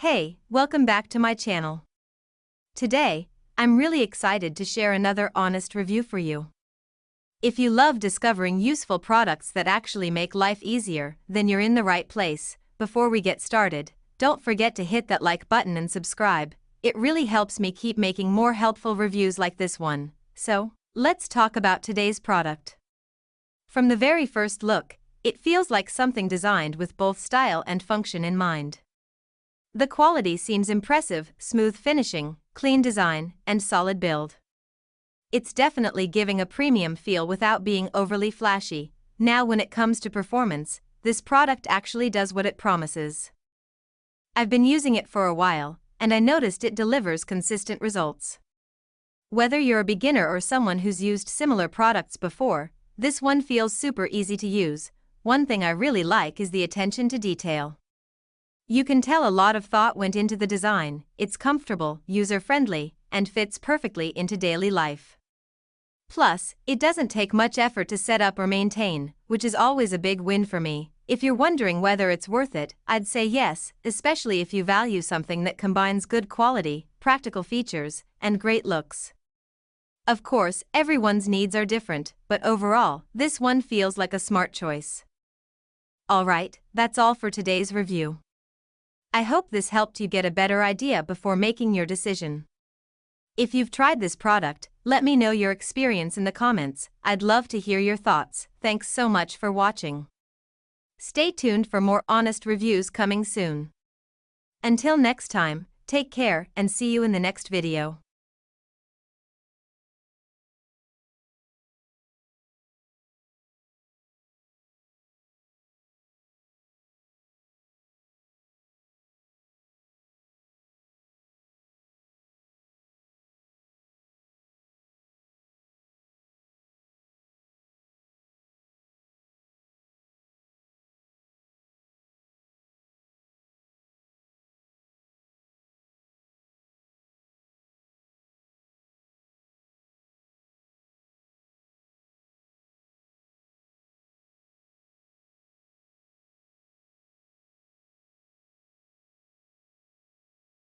Hey, welcome back to my channel. Today, I'm really excited to share another honest review for you. If you love discovering useful products that actually make life easier, then you're in the right place. Before we get started, don't forget to hit that like button and subscribe. It really helps me keep making more helpful reviews like this one. So, let's talk about today's product. From the very first look, it feels like something designed with both style and function in mind. The quality seems impressive: smooth finishing, clean design, and solid build. It's definitely giving a premium feel without being overly flashy. Now, when it comes to performance, this product actually does what it promises. I've been using it for a while, and I noticed it delivers consistent results. Whether you're a beginner or someone who's used similar products before, this one feels super easy to use. One thing I really like is the attention to detail. You can tell a lot of thought went into the design. It's comfortable, user-friendly, and fits perfectly into daily life. Plus, it doesn't take much effort to set up or maintain, which is always a big win for me. If you're wondering whether it's worth it, I'd say yes, especially if you value something that combines good quality, practical features, and great looks. Of course, everyone's needs are different, but overall, this one feels like a smart choice. Alright, that's all for today's review. I hope this helped you get a better idea before making your decision. If you've tried this product, let me know your experience in the comments. I'd love to hear your thoughts. Thanks so much for watching. Stay tuned for more honest reviews coming soon. Until next time, take care and see you in the next video.